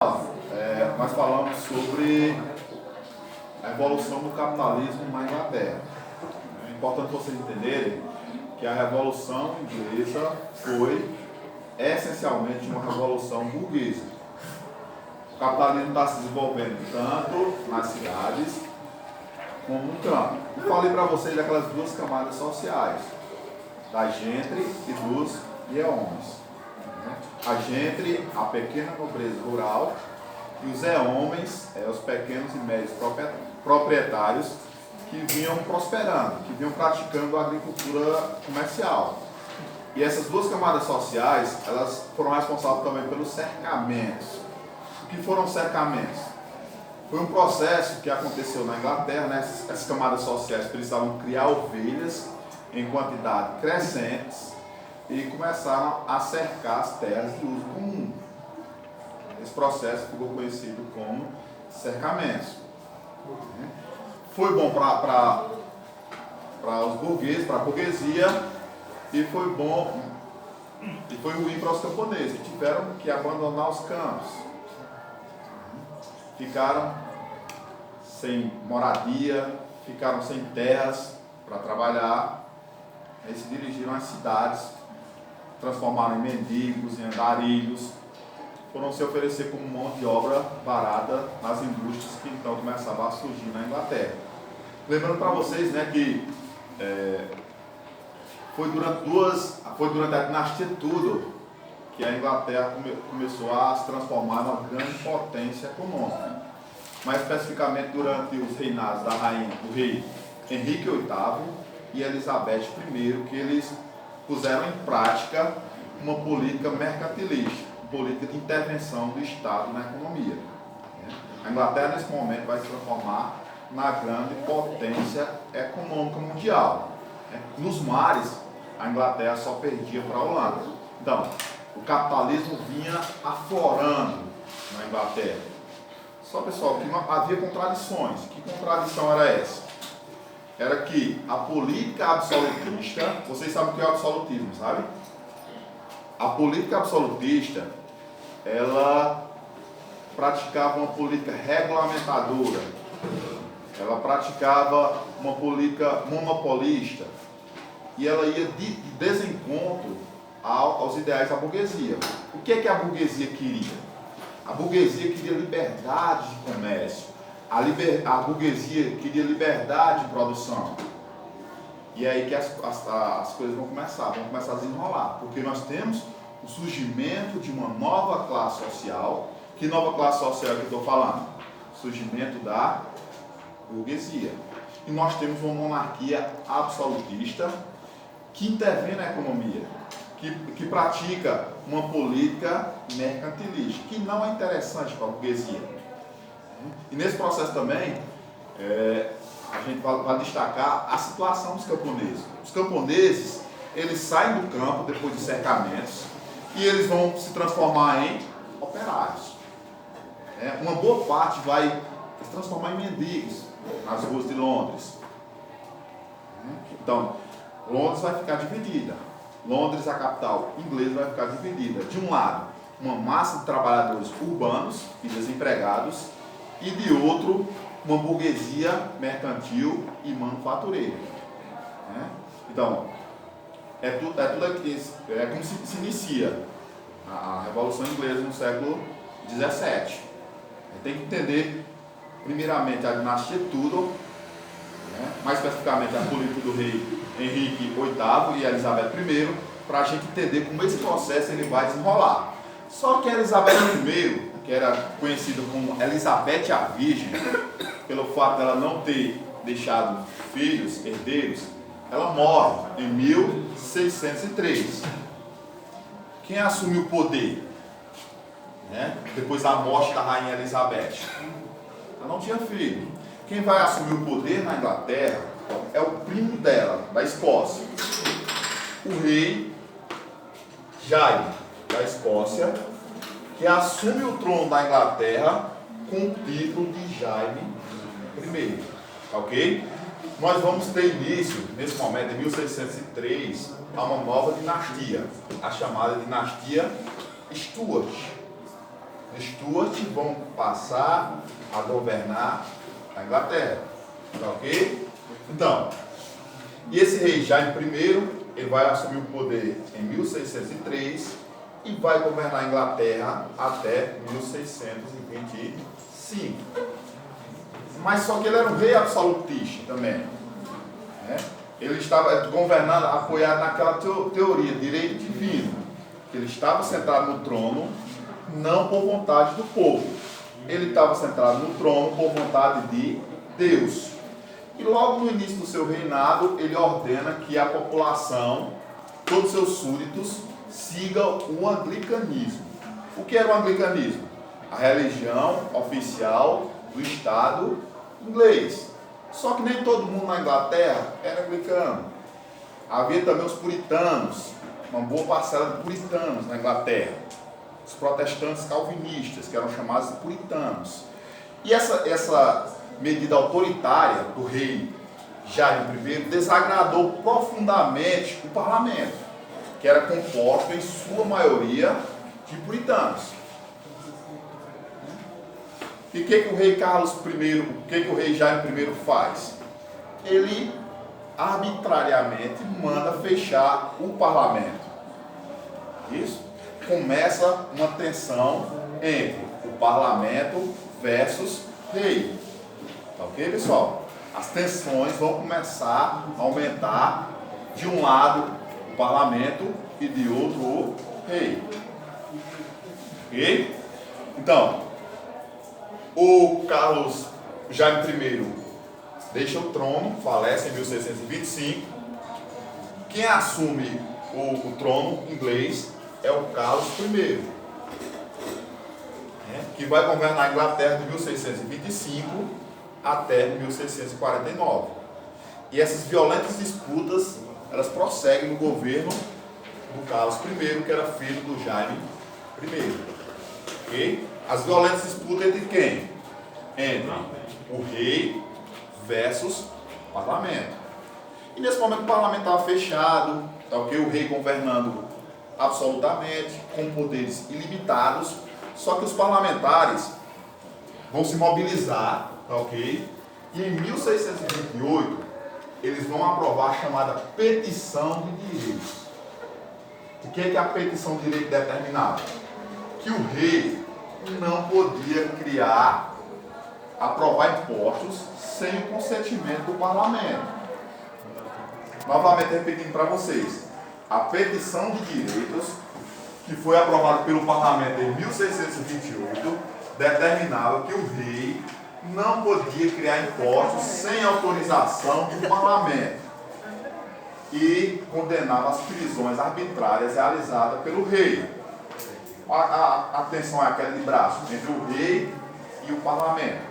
Nós falamos sobre a evolução do capitalismo na Inglaterra. É importante vocês entenderem que a Revolução Inglesa foi essencialmente uma revolução burguesa. O capitalismo está se desenvolvendo tanto nas cidades como no campo. Eu falei para vocês daquelas duas camadas sociais, da gentry e dos yeomes. A gentry, a pequena nobreza rural, e os homens, os pequenos e médios proprietários que vinham prosperando, que vinham praticando a agricultura comercial. E essas duas camadas sociais, elas foram responsáveis também pelos cercamentos. O que foram cercamentos? Foi um processo que aconteceu na Inglaterra, né? Essas camadas sociais precisavam criar ovelhas em quantidade crescentes e começaram a cercar as terras de uso comum. Esse processo ficou conhecido como cercamentos. Foi bom para os burgueses, para a burguesia, e foi ruim para os camponeses, que tiveram que abandonar os campos. Ficaram sem moradia, ficaram sem terras para trabalhar, e se dirigiram às cidades, transformaram em mendigos, em andarilhos, foram se oferecer como mão de obra barata nas indústrias que então começavam a surgir na Inglaterra. Lembrando para vocês, né, que foi durante a dinastia Tudor que a Inglaterra começou a se transformar numa grande potência econômica. Mais especificamente durante os reinados do rei Henrique VIII e Elizabeth I, que eles puseram em prática uma política mercantilista, política de intervenção do Estado na economia. A Inglaterra, nesse momento, vai se transformar na grande potência econômica mundial. Nos mares, a Inglaterra só perdia para a Holanda. Então, o capitalismo vinha aflorando na Inglaterra. Só, pessoal, que não havia contradições. Que contradição era essa? Era que a política absolutista, vocês sabem o que é o absolutismo, sabe? A política absolutista, ela praticava uma política regulamentadora, ela praticava uma política monopolista, e ela ia de desencontro aos ideais da burguesia. O que é que a burguesia queria? A burguesia queria liberdade de comércio, a burguesia queria liberdade de produção. E é aí que as coisas vão começar a desenrolar, porque nós temos o surgimento de uma nova classe social. Que nova classe social que eu estou falando? Surgimento da burguesia. E nós temos uma monarquia absolutista que intervém na economia, que pratica uma política mercantilista, que não é interessante para a burguesia. E nesse processo também, a gente vai destacar a situação dos camponeses. Os camponeses, eles saem do campo depois de cercamentos e eles vão se transformar em operários. Uma boa parte vai se transformar em mendigos nas ruas de Londres. Então, Londres vai ficar dividida. Londres, a capital inglesa, vai ficar dividida. De um lado, uma massa de trabalhadores urbanos e desempregados, e de outro, uma burguesia mercantil e manufatureira. Então, é como se inicia a Revolução Inglesa no século XVII. Tem que entender, primeiramente, a dinastia Tudor, mais especificamente a política do rei Henrique VIII e Elizabeth I, para a gente entender como esse processo ele vai desenrolar. Só que a Elizabeth I, que era conhecida como Elizabeth a Virgem, pelo fato dela não ter deixado filhos, herdeiros, ela morre em 1603. Quem assumiu o poder, depois da morte da rainha Elizabeth? Ela não tinha filho. Quem vai assumir o poder na Inglaterra é o primo dela, da Escócia, o rei Jaime, da Escócia, que assume o trono da Inglaterra com o título de Jaime I. Ok? Nós vamos ter início, nesse momento, em 1603, a uma nova dinastia, a chamada dinastia Stuart. Stuart vão passar a governar a Inglaterra. Tá ok? Então, e esse rei Jaime I, ele vai assumir o poder em 1603 e vai governar a Inglaterra até 1625. Mas só que ele era um rei absolutista também, né? Ele estava governando, apoiado naquela teoria, direito divino. Ele estava sentado no trono, não por vontade do povo. Ele estava sentado no trono por vontade de Deus. E logo no início do seu reinado, ele ordena que a população, todos os seus súditos, sigam o anglicanismo. O que era o anglicanismo? A religião oficial do Estado inglês. Só que nem todo mundo na Inglaterra era anglicano. Havia também os puritanos, uma boa parcela de puritanos na Inglaterra. Os protestantes calvinistas, que eram chamados de puritanos. E essa medida autoritária do rei Jaime I desagradou profundamente o parlamento, que era composto em sua maioria de puritanos. E o que o rei Carlos I, o que o rei Jaime I faz? Ele arbitrariamente manda fechar o parlamento. Isso começa uma tensão entre o parlamento versus rei. Tá ok, pessoal? As tensões vão começar a aumentar, de um lado o parlamento e de outro o rei. Ok? Então, o Carlos Jaime I deixa o trono, falece em 1625. Quem assume o trono inglês é o Carlos I, que vai governar a Inglaterra de 1625 até 1649. E essas violentas disputas, elas prosseguem no governo do Carlos I, que era filho do Jaime I. Okay? As violentas disputas entre quem? Entre o rei versus o parlamento. E nesse momento o parlamento estava fechado, tá ok? O rei governando absolutamente, com poderes ilimitados, só que os parlamentares vão se mobilizar, tá ok? E em 1628 eles vão aprovar a chamada petição de direitos. O que é que a petição de direito determinava? Que o rei não podia aprovar impostos sem o consentimento do parlamento. Novamente repetindo para vocês, a petição de direitos, que foi aprovada pelo parlamento em 1628, determinava que o rei não podia criar impostos sem autorização do parlamento e condenava as prisões arbitrárias realizadas pelo rei. A tensão é aquela de braço entre o rei e o parlamento.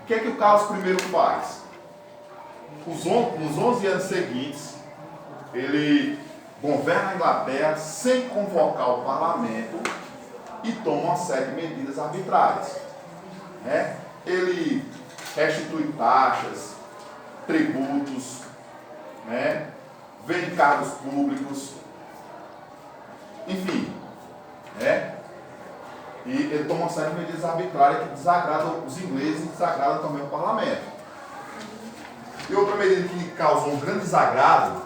O que é que o Carlos I faz? Nos 11 anos seguintes, ele governa a Inglaterra sem convocar o parlamento e toma uma série de medidas arbitrárias. Ele restitui taxas, tributos, vende cargos públicos, enfim. E ele toma uma série de medidas arbitrárias que desagradam os ingleses e desagradam também o parlamento. E outra medida que causou um grande desagrado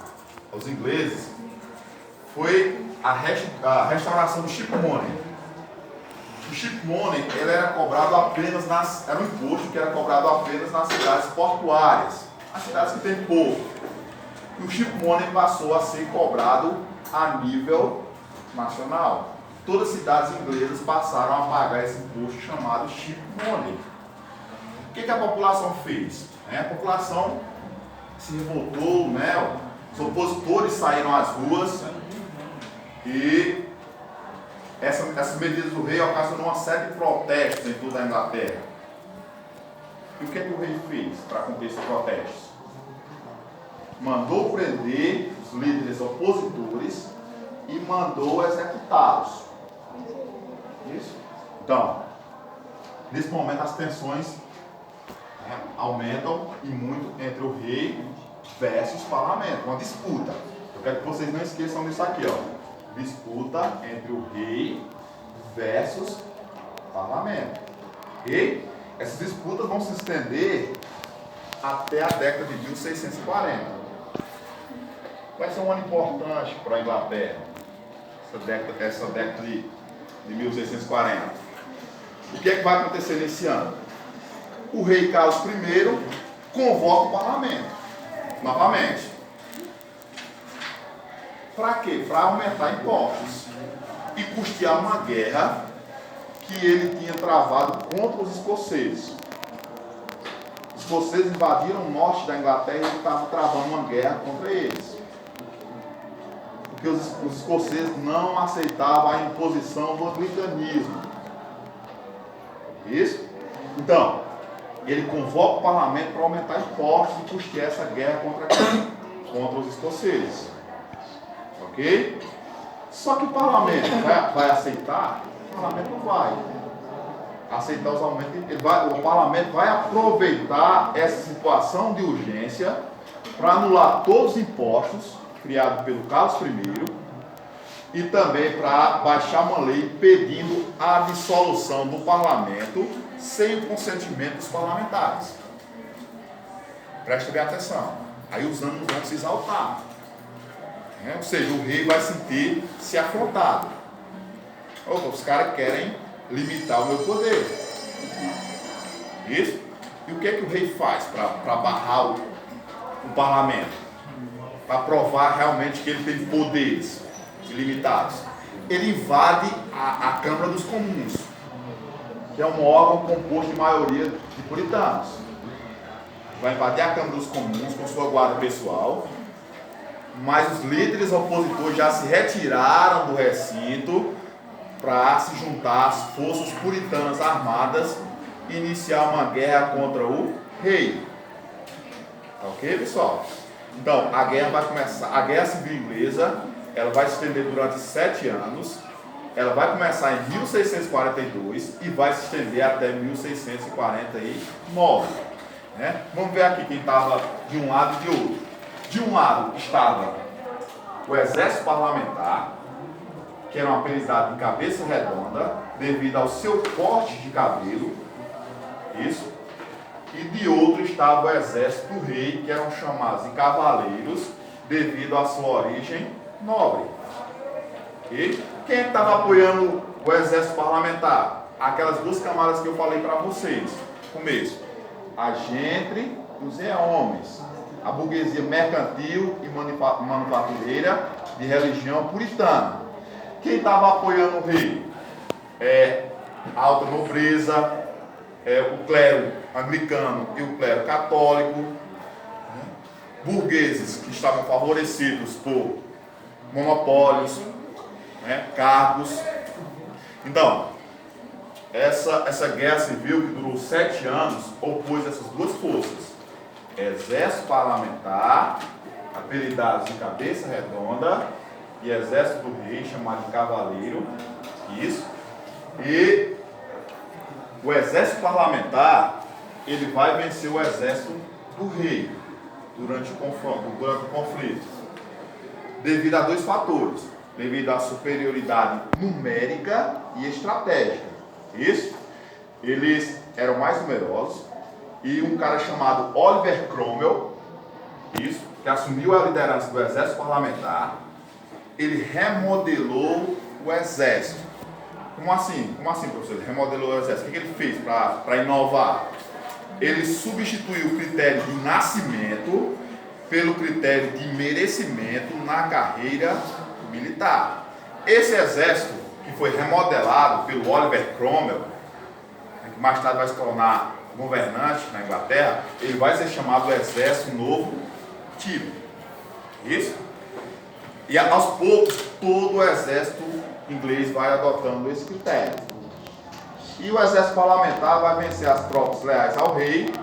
aos ingleses foi a restauração do chip money. O chip money ele era cobrado apenas era um imposto que era cobrado apenas nas cidades portuárias, as cidades que tem pouco. E o chip money passou a ser cobrado a nível nacional. Todas as cidades inglesas passaram a pagar esse imposto chamado chip money. O que a população fez? A população se revoltou, os opositores saíram às ruas e essas medidas do rei ocasionou uma série de protestos em toda a Inglaterra. E o que o rei fez para cumprir esses protestos? Mandou prender os líderes opositores e mandou executá-los. Isso? Então, nesse momento as tensões aumentam e muito entre o rei versus o parlamento, uma disputa. Eu quero que vocês não esqueçam disso aqui, Disputa entre o rei versus Parlamento. Ok? Essas disputas vão se estender até a década de 1640. Vai ser um ano importante para a Inglaterra, essa década de 1640. O que é que vai acontecer nesse ano? O rei Carlos I convoca o parlamento, novamente. Para quê? Para aumentar impostos e custear uma guerra que ele tinha travado contra os escoceses. Os escoceses invadiram o norte da Inglaterra e ele estava travando uma guerra contra eles. Porque os escoceses não aceitavam a imposição do anglicanismo. Isso? Então, ele convoca o parlamento para aumentar impostos e custear essa guerra contra os escoceses. Ok? Só que o parlamento vai aceitar? O parlamento não vai aceitar os aumentos. O parlamento vai aproveitar essa situação de urgência para anular todos os impostos criados pelo Carlos I e também para baixar uma lei pedindo a dissolução do parlamento sem o consentimento dos parlamentares. Preste bem atenção. Aí os ânimos vão se exaltar. Ou seja, o rei vai sentir-se afrontado. Opa, os caras querem limitar o meu poder. Isso? E o que é que o rei faz para barrar o parlamento? Para provar realmente que ele tem poderes ilimitados. Ele invade a Câmara dos Comuns, que é um órgão composto de maioria de puritanos. Vai invadir a Câmara dos Comuns com sua guarda pessoal, mas os líderes opositores já se retiraram do recinto para se juntar às forças puritanas armadas e iniciar uma guerra contra o rei. Tá ok, pessoal? Então, a guerra vai começar. A Guerra Civil Inglesa, ela vai se estender durante 7 anos. Ela vai começar em 1642 e vai se estender até 1649. Né? Vamos ver aqui quem estava de um lado e de outro. De um lado estava o exército parlamentar, que era um apelidado de cabeça redonda, devido ao seu corte de cabelo. Isso. E de outro estava o exército do rei, que eram chamados de cavaleiros, devido à sua origem nobre. E quem estava apoiando o exército parlamentar? Aquelas duas camadas que eu falei para vocês no começo. A gente, os homens, a burguesia mercantil e manufatureira de religião puritana. Quem estava apoiando o rei? A alta nobreza, o clero anglicano e o clero católico, burgueses que estavam favorecidos por monopólios, cargos. Então, essa guerra civil que durou 7 anos opôs essas duas forças: exército parlamentar, apelidados de cabeça redonda, e exército do rei, chamado de cavaleiro. Isso. E o exército parlamentar, ele vai vencer o exército do rei durante o conflito, devido a 2 fatores: devido à superioridade numérica e estratégica. Isso, eles eram mais numerosos, e um cara chamado Oliver Cromwell, isso, que assumiu a liderança do exército parlamentar, ele remodelou o exército. Como assim? Como assim, professor? Ele remodelou o exército. O que ele fez para inovar? Ele substituiu o critério de nascimento pelo critério de merecimento na carreira militar. Esse exército, que foi remodelado pelo Oliver Cromwell, que mais tarde vai se tornar governante na Inglaterra, ele vai ser chamado Exército Novo Tipo. Isso? E aos poucos, todo o exército inglês vai adotando esse critério. E o exército parlamentar vai vencer as tropas leais ao rei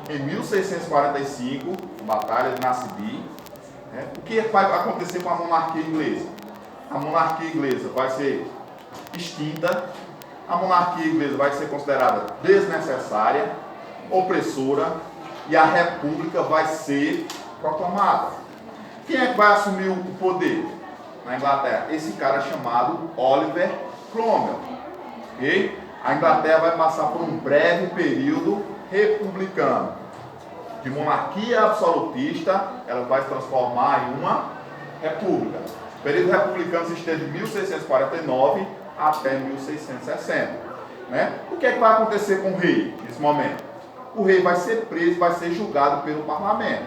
em 1645, Batalha de Naseby. O que vai acontecer com a monarquia inglesa? A monarquia inglesa vai ser extinta, a monarquia inglesa vai ser considerada desnecessária, opressora, e a república vai ser proclamada. Quem é que vai assumir o poder na Inglaterra? Esse cara chamado Oliver Cromwell. Okay? a Inglaterra vai passar por um breve período republicano. De monarquia absolutista, ela vai se transformar em uma república. O período republicano se estende de 1649 até 1660. Né? O que é que vai acontecer com o rei nesse momento? O rei vai ser preso, vai ser julgado pelo parlamento.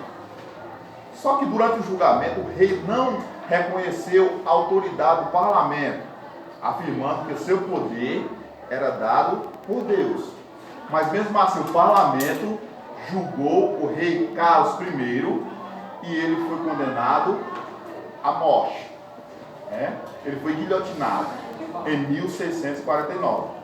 Só que durante o julgamento, o rei não reconheceu a autoridade do parlamento, afirmando que o seu poder era dado por Deus. Mas mesmo assim, o parlamento julgou o rei Carlos I e ele foi condenado à morte. Ele foi guilhotinado em 1649.